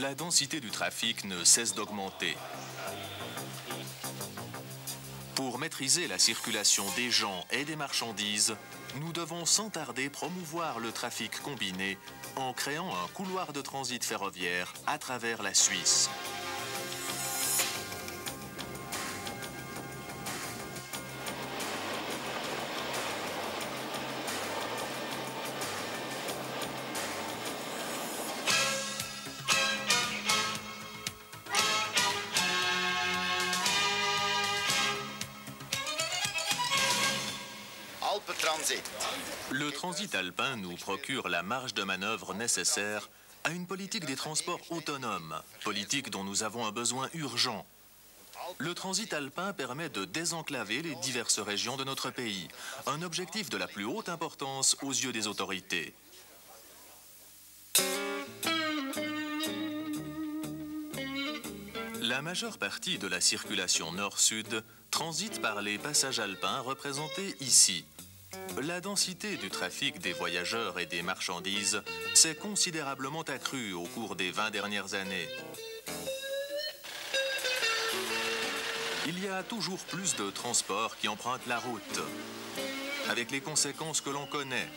La densité du trafic ne cesse d'augmenter. Pour maîtriser la circulation des gens et des marchandises, nous devons sans tarder promouvoir le trafic combiné en créant un couloir de transit ferroviaire à travers la Suisse. Le transit alpin nous procure la marge de manœuvre nécessaire à une politique des transports autonome, politique dont nous avons un besoin urgent. Le transit alpin permet de désenclaver les diverses régions de notre pays, un objectif de la plus haute importance aux yeux des autorités. La majeure partie de la circulation nord-sud transite par les passages alpins représentés ici. La densité du trafic des voyageurs et des marchandises s'est considérablement accrue au cours des 20 dernières années. Il y a toujours plus de transports qui empruntent la route, avec les conséquences que l'on connaît.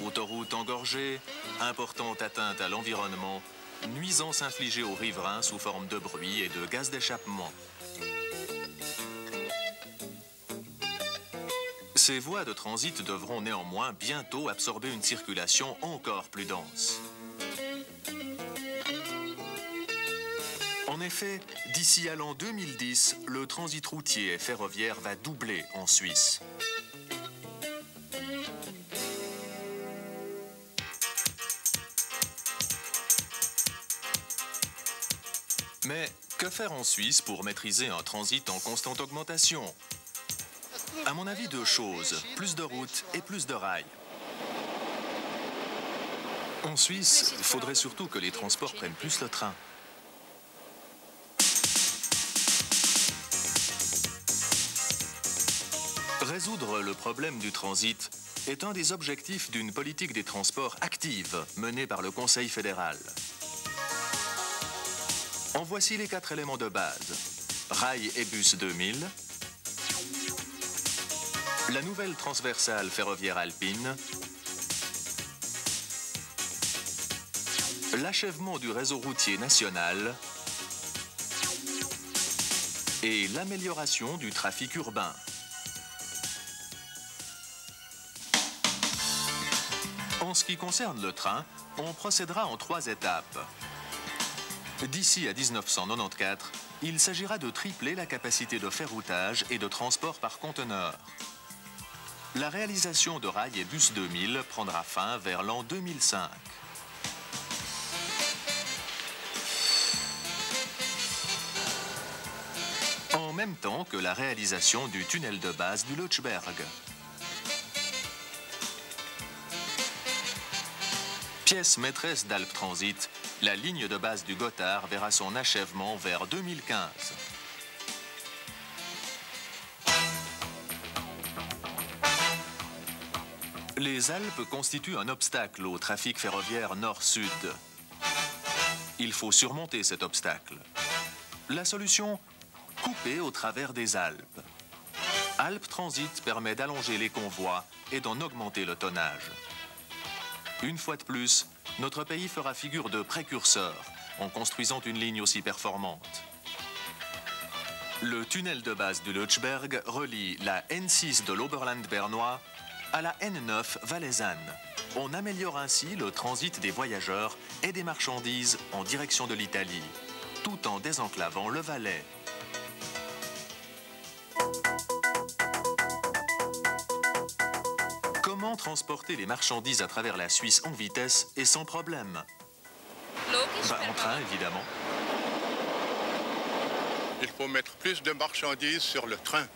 Autoroutes engorgées, importante atteinte à l'environnement, nuisances infligées aux riverains sous forme de bruit et de gaz d'échappement. Ces voies de transit devront néanmoins bientôt absorber une circulation encore plus dense. En effet, d'ici à l'an 2010, le transit routier et ferroviaire va doubler en Suisse. Mais que faire en Suisse pour maîtriser un transit en constante augmentation ? À mon avis, deux choses, plus de routes et plus de rails. En Suisse, il faudrait surtout que les transports prennent plus le train. Résoudre le problème du transit est un des objectifs d'une politique des transports active menée par le Conseil fédéral. En voici les 4 éléments de base. Rail et bus 2000, la nouvelle transversale ferroviaire alpine, l'achèvement du réseau routier national et l'amélioration du trafic urbain. En ce qui concerne le train, on procédera en 3 étapes. D'ici à 1994, il s'agira de tripler la capacité de ferroutage et de transport par conteneur. La réalisation de rails et bus 2000 prendra fin vers l'an 2005. En même temps que la réalisation du tunnel de base du Lötschberg. Pièce maîtresse d'Alp Transit, la ligne de base du Gotthard verra son achèvement vers 2015. Les Alpes constituent un obstacle au trafic ferroviaire nord-sud. Il faut surmonter cet obstacle. La solution, couper au travers des Alpes. Alp Transit permet d'allonger les convois et d'en augmenter le tonnage. Une fois de plus, notre pays fera figure de précurseur en construisant une ligne aussi performante. Le tunnel de base du Lötschberg relie la N6 de l'Oberland bernois à la N9 valaisanne. On améliore ainsi le transit des voyageurs et des marchandises en direction de l'Italie, tout en désenclavant le Valais. Comment transporter les marchandises à travers la Suisse en vitesse et sans problème? En train, évidemment. Il faut mettre plus de marchandises sur le train.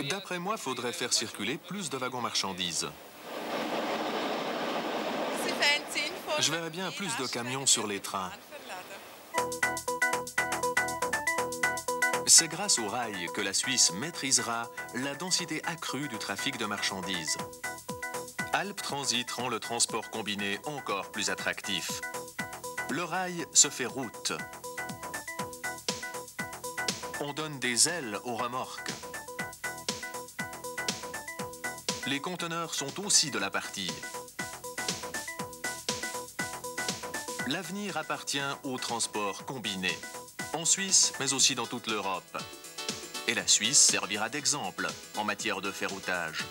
D'après moi, il faudrait faire circuler plus de wagons marchandises. Je verrais bien plus de camions sur les trains. C'est grâce au rail que la Suisse maîtrisera la densité accrue du trafic de marchandises. Alp Transit rend le transport combiné encore plus attractif. Le rail se fait route. On donne des ailes aux remorques. Les conteneurs sont aussi de la partie. L'avenir appartient au transport combiné, en Suisse, mais aussi dans toute l'Europe. Et la Suisse servira d'exemple en matière de ferroutage.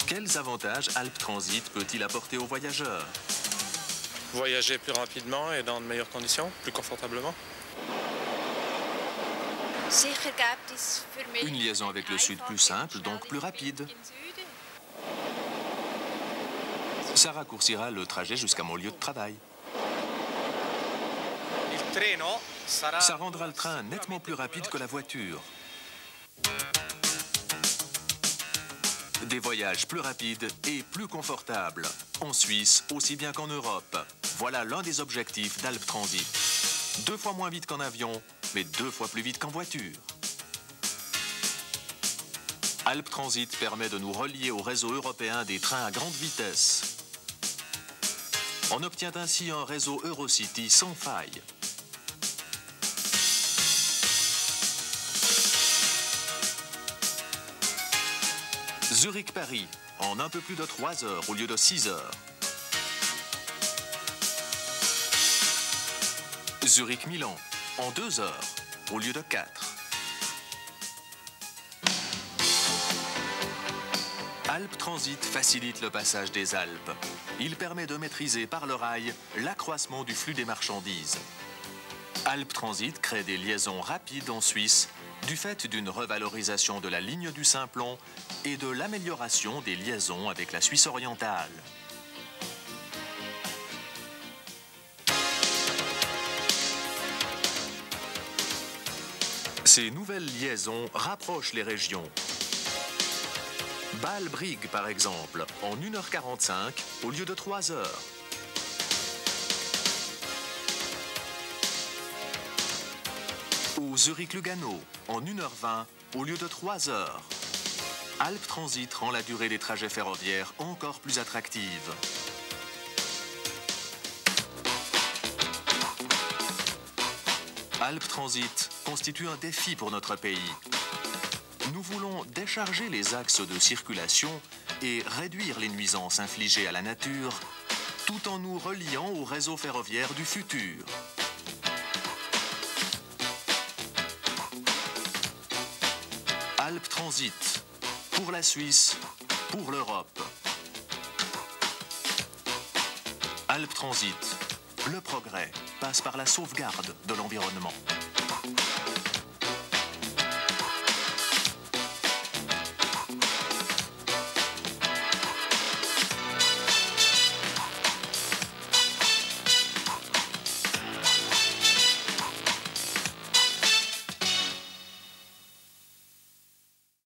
Quels avantages Alp Transit peut-il apporter aux voyageurs? Voyager plus rapidement et dans de meilleures conditions, plus confortablement. Une liaison avec le sud plus simple, donc plus rapide. Ça raccourcira le trajet jusqu'à mon lieu de travail. Ça rendra le train nettement plus rapide que la voiture. Des voyages plus rapides et plus confortables. En Suisse, aussi bien qu'en Europe. Voilà l'un des objectifs d'Alp Transit. 2 fois moins vite qu'en avion, mais 2 fois plus vite qu'en voiture. Alp Transit permet de nous relier au réseau européen des trains à grande vitesse. On obtient ainsi un réseau Eurocity sans faille. Zurich-Paris, en un peu plus de 3 heures au lieu de 6 heures. Zurich-Milan, en 2 heures au lieu de 4. Alp Transit facilite le passage des Alpes. Il permet de maîtriser par le rail l'accroissement du flux des marchandises. Alp Transit crée des liaisons rapides en Suisse du fait d'une revalorisation de la ligne du Simplon et de l'amélioration des liaisons avec la Suisse orientale. Ces nouvelles liaisons rapprochent les régions. Bâle-Brigue, par exemple, en 1h45 au lieu de 3 heures. Ou Zurich-Lugano, en 1h20 au lieu de 3 heures. Alp Transit rend la durée des trajets ferroviaires encore plus attractive. Alp Transit constitue un défi pour notre pays. Nous voulons décharger les axes de circulation et réduire les nuisances infligées à la nature, tout en nous reliant au réseau ferroviaire du futur. Alp Transit, pour la Suisse, pour l'Europe. Alp Transit, le progrès passe par la sauvegarde de l'environnement.